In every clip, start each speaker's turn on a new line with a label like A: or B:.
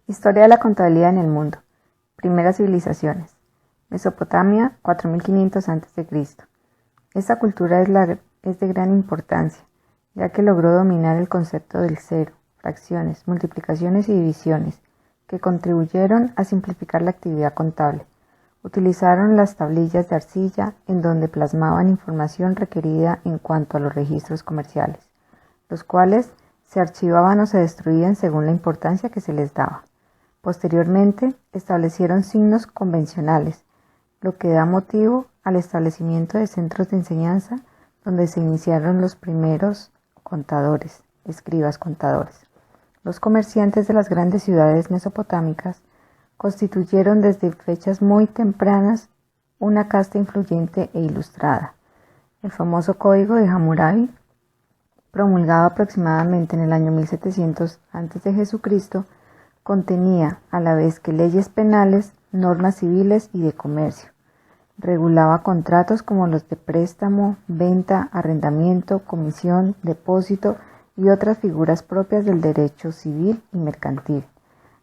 A: Historia de la contabilidad en el mundo. Primeras civilizaciones. Mesopotamia, 4500 a.C. Esta cultura es de gran importancia, ya que logró dominar el concepto del cero, fracciones, multiplicaciones y divisiones, que contribuyeron a simplificar la actividad contable. Utilizaron las tablillas de arcilla en donde plasmaban información requerida en cuanto a los registros comerciales, los cuales se archivaban o se destruían según la importancia que se les daba. Posteriormente, establecieron signos convencionales, lo que da motivo al establecimiento de centros de enseñanza donde se iniciaron los primeros contadores, escribas contadores. Los comerciantes de las grandes ciudades mesopotámicas constituyeron desde fechas muy tempranas una casta influyente e ilustrada. El famoso Código de Hammurabi, promulgado aproximadamente en el año 1700 a.C., contenía a la vez que leyes penales, normas civiles y de comercio. Regulaba contratos como los de préstamo, venta, arrendamiento, comisión, depósito y otras figuras propias del derecho civil y mercantil.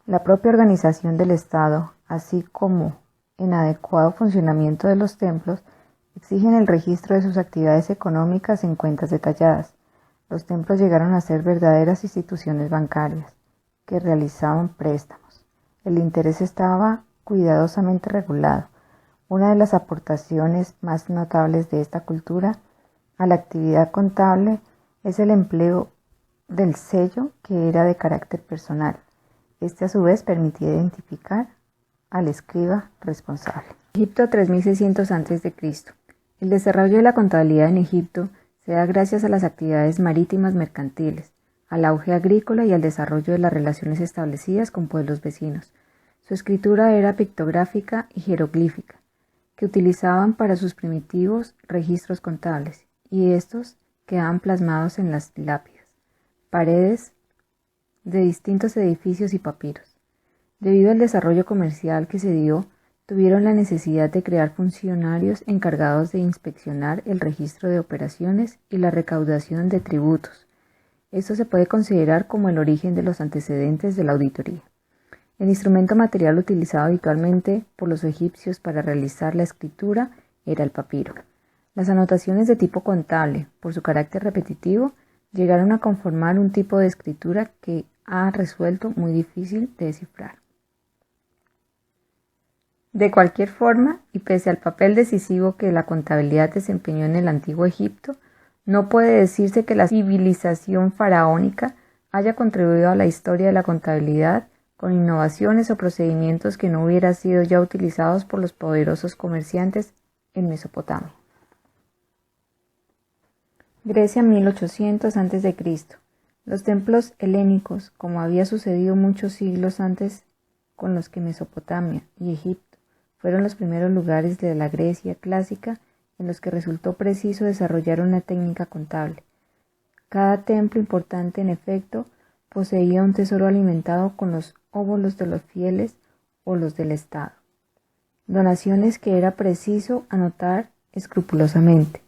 A: La propia organización del Estado, así como el adecuado funcionamiento de los templos, exigen el registro de sus actividades económicas en cuentas detalladas. Los templos llegaron a ser verdaderas instituciones bancarias que realizaban préstamos. El interés estaba cuidadosamente regulado. Una de las aportaciones más notables de esta cultura a la actividad contable es el empleo del sello, que era de carácter personal. Este a su vez permitía identificar al escriba responsable. Egipto 3600 a.C. El desarrollo de la contabilidad en Egipto se da gracias a las actividades marítimas mercantiles, al auge agrícola y al desarrollo de las relaciones establecidas con pueblos vecinos. Su escritura era pictográfica y jeroglífica, que utilizaban para sus primitivos registros contables, y estos quedaban plasmados en las lápidas, paredes de distintos edificios y papiros. Debido al desarrollo comercial que se dio, tuvieron la necesidad de crear funcionarios encargados de inspeccionar el registro de operaciones y la recaudación de tributos. Esto se puede considerar como el origen de los antecedentes de la auditoría. El instrumento material utilizado habitualmente por los egipcios para realizar la escritura era el papiro. Las anotaciones de tipo contable, por su carácter repetitivo, llegaron a conformar un tipo de escritura que ha resuelto muy difícil de descifrar. De cualquier forma, y pese al papel decisivo que la contabilidad desempeñó en el antiguo Egipto, no puede decirse que la civilización faraónica haya contribuido a la historia de la contabilidad con innovaciones o procedimientos que no hubieran sido ya utilizados por los poderosos comerciantes en Mesopotamia. Grecia 1800 a.C. Los templos helénicos, como había sucedido muchos siglos antes con los que Mesopotamia y Egipto, fueron los primeros lugares de la Grecia clásica en los que resultó preciso desarrollar una técnica contable. Cada templo importante, en efecto, poseía un tesoro alimentado con los óbolos de los fieles o los del Estado, donaciones que era preciso anotar escrupulosamente.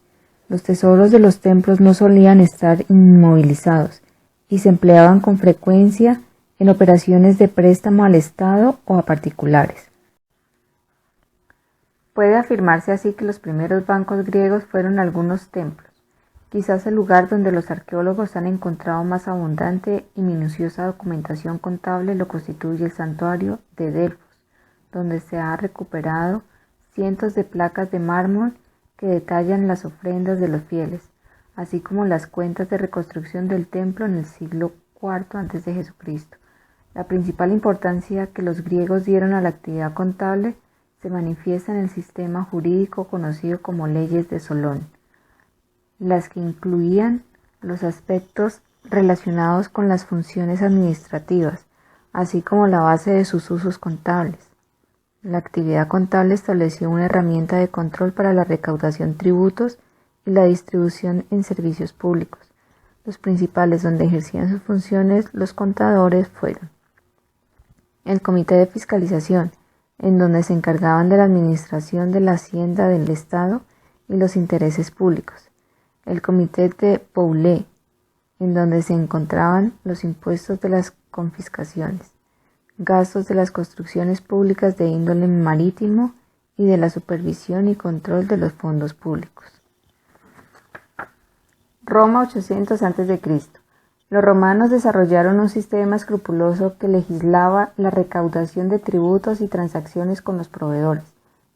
A: Los tesoros de los templos no solían estar inmovilizados y se empleaban con frecuencia en operaciones de préstamo al Estado o a particulares. Puede afirmarse así que los primeros bancos griegos fueron algunos templos. Quizás el lugar donde los arqueólogos han encontrado más abundante y minuciosa documentación contable lo constituye el santuario de Delfos, donde se han recuperado cientos de placas de mármol que detallan las ofrendas de los fieles, así como las cuentas de reconstrucción del templo en el siglo IV a.C. La principal importancia que los griegos dieron a la actividad contable se manifiesta en el sistema jurídico conocido como leyes de Solón, las que incluían los aspectos relacionados con las funciones administrativas, así como la base de sus usos contables. La actividad contable estableció una herramienta de control para la recaudación de tributos y la distribución en servicios públicos. Los principales donde ejercían sus funciones los contadores fueron el Comité de Fiscalización, en donde se encargaban de la administración de la hacienda del Estado y los intereses públicos; el Comité de Poulet, en donde se encontraban los impuestos de las confiscaciones; gastos de las construcciones públicas de índole marítimo y de la supervisión y control de los fondos públicos. Roma 800 a.C. Los romanos desarrollaron un sistema escrupuloso que legislaba la recaudación de tributos y transacciones con los proveedores,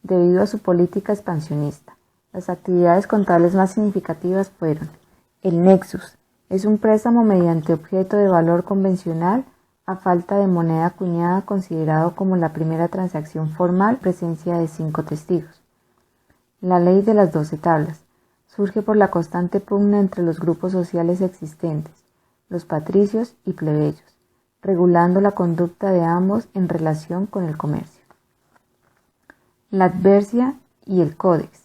A: debido a su política expansionista. Las actividades contables más significativas fueron: el nexus, es un préstamo mediante objeto de valor convencional a falta de moneda acuñada, considerado como la primera transacción formal, presencia de 5 testigos. La ley de las 12 tablas, surge por la constante pugna entre los grupos sociales existentes, los patricios y plebeyos, regulando la conducta de ambos en relación con el comercio. La adversia y el códex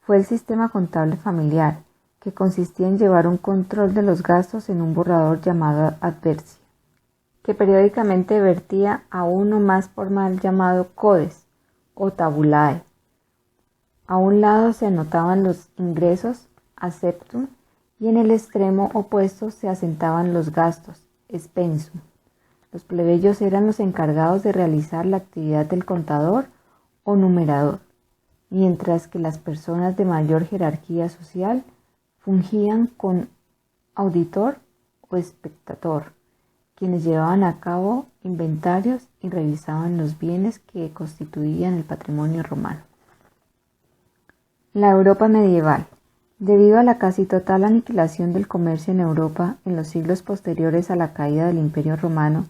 A: fue el sistema contable familiar, que consistía en llevar un control de los gastos en un borrador llamado adversia, que periódicamente vertía a uno más formal llamado codes o tabulae. A un lado se anotaban los ingresos, acceptum, y en el extremo opuesto se asentaban los gastos, expensum. Los plebeyos eran los encargados de realizar la actividad del contador o numerador, mientras que las personas de mayor jerarquía social fungían con auditor o espectator, quienes llevaban a cabo inventarios y revisaban los bienes que constituían el patrimonio romano. La Europa medieval. Debido a la casi total aniquilación del comercio en Europa en los siglos posteriores a la caída del Imperio Romano,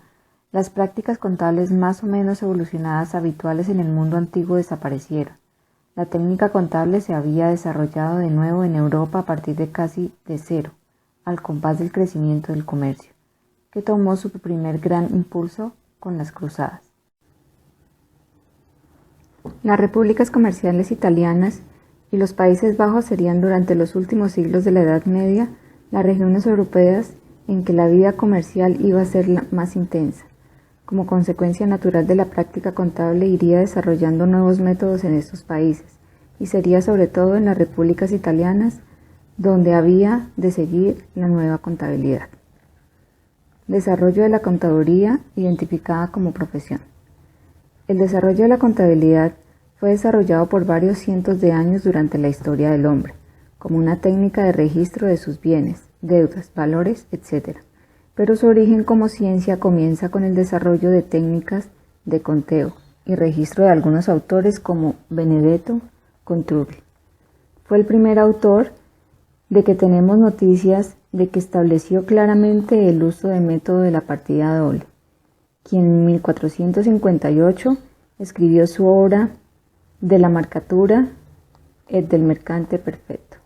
A: las prácticas contables más o menos evolucionadas habituales en el mundo antiguo desaparecieron. La técnica contable se había desarrollado de nuevo en Europa a partir de casi de cero, al compás del crecimiento del comercio, que tomó su primer gran impulso con las cruzadas. Las repúblicas comerciales italianas y los Países Bajos serían durante los últimos siglos de la Edad Media las regiones europeas en que la vida comercial iba a ser la más intensa. Como consecuencia natural de la práctica contable, iría desarrollando nuevos métodos en estos países, y sería sobre todo en las repúblicas italianas donde había de seguir la nueva contabilidad. Desarrollo de la contaduría identificada como profesión. El desarrollo de la contabilidad fue desarrollado por varios cientos de años durante la historia del hombre, como una técnica de registro de sus bienes, deudas, valores, etc. Pero su origen como ciencia comienza con el desarrollo de técnicas de conteo y registro de algunos autores como Benedetto Contrubli. Fue el primer autor de que tenemos noticias de que estableció claramente el uso del método de la partida doble, quien en 1458 escribió su obra de la marcatura et del mercante perfecto.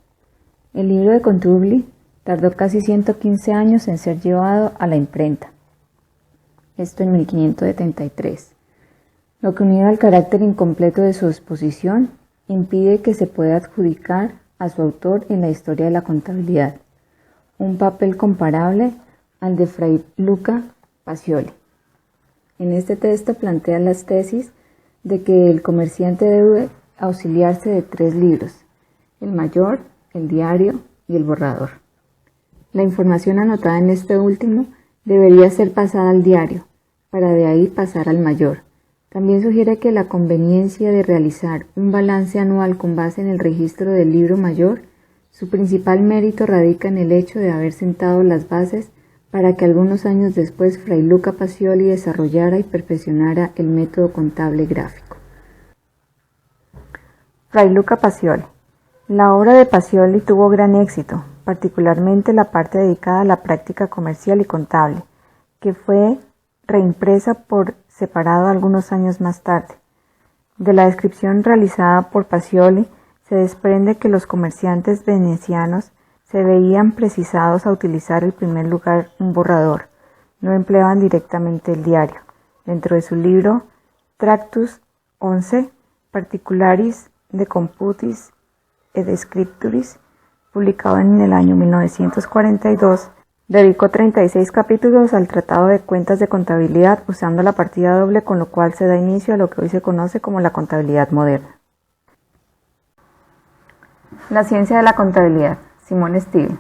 A: El libro de Contrubli tardó casi 115 años en ser llevado a la imprenta, esto en 1573, lo que unido al carácter incompleto de su exposición impide que se pueda adjudicar a su autor en la historia de la contabilidad un papel comparable al de Fray Luca Pacioli. En este texto plantea las tesis de que el comerciante debe auxiliarse de 3 libros: el mayor, el diario y el borrador. La información anotada en este último debería ser pasada al diario, para de ahí pasar al mayor. También sugiere que la conveniencia de realizar un balance anual con base en el registro del libro mayor, su principal mérito radica en el hecho de haber sentado las bases para que algunos años después Fray Luca Pacioli desarrollara y perfeccionara el método contable gráfico. Fray Luca Pacioli. La obra de Pacioli tuvo gran éxito, particularmente la parte dedicada a la práctica comercial y contable, que fue reimpresa por separado algunos años más tarde. De la descripción realizada por Pacioli se desprende que los comerciantes venecianos se veían precisados a utilizar en primer lugar un borrador, no empleaban directamente el diario. Dentro de su libro Tractus 11 Particularis de Computis et Scripturis, publicado en el año 1942, dedicó 36 capítulos al tratado de cuentas de contabilidad usando la partida doble, con lo cual se da inicio a lo que hoy se conoce como la contabilidad moderna. La ciencia de la contabilidad. Simon Stevens.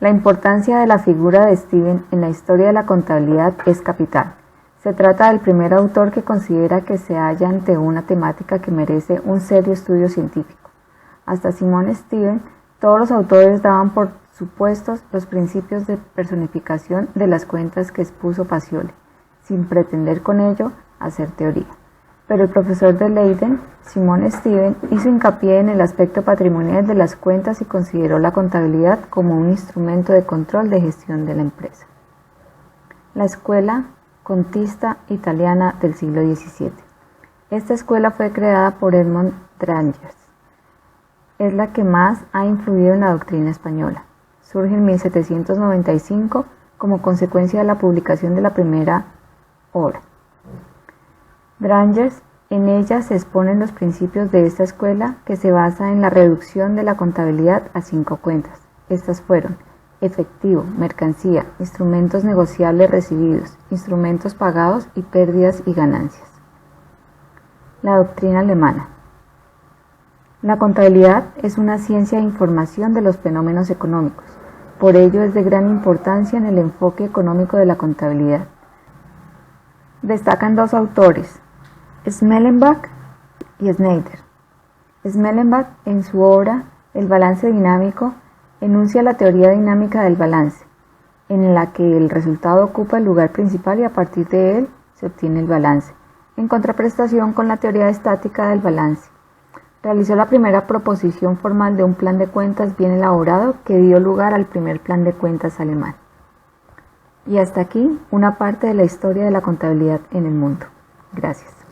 A: La importancia de la figura de Stevens en la historia de la contabilidad es capital. Se trata del primer autor que considera que se halla ante una temática que merece un serio estudio científico. Hasta Simon Stevens, todos los autores daban por supuestos los principios de personificación de las cuentas que expuso Pacioli, sin pretender con ello hacer teoría. Pero el profesor de Leiden, Simon Stevens, hizo hincapié en el aspecto patrimonial de las cuentas y consideró la contabilidad como un instrumento de control de gestión de la empresa. La escuela contista italiana del siglo XVII. Esta escuela fue creada por Edmond Drangers. Es la que más ha influido en la doctrina española. Surge en 1795 como consecuencia de la publicación de la primera obra. Drangers, en ella se exponen los principios de esta escuela que se basa en la reducción de la contabilidad a 5 cuentas. Estas fueron efectivo, mercancía, instrumentos negociables recibidos, instrumentos pagados y pérdidas y ganancias. La doctrina alemana. La contabilidad es una ciencia de información de los fenómenos económicos. Por ello es de gran importancia en el enfoque económico de la contabilidad. Destacan 2 autores, Schmellenbach y Schneider. Schmellenbach, en su obra El balance dinámico, enuncia la teoría dinámica del balance, en la que el resultado ocupa el lugar principal y a partir de él se obtiene el balance, en contraprestación con la teoría estática del balance. Realizó la primera proposición formal de un plan de cuentas bien elaborado que dio lugar al primer plan de cuentas alemán. Y hasta aquí una parte de la historia de la contabilidad en el mundo. Gracias.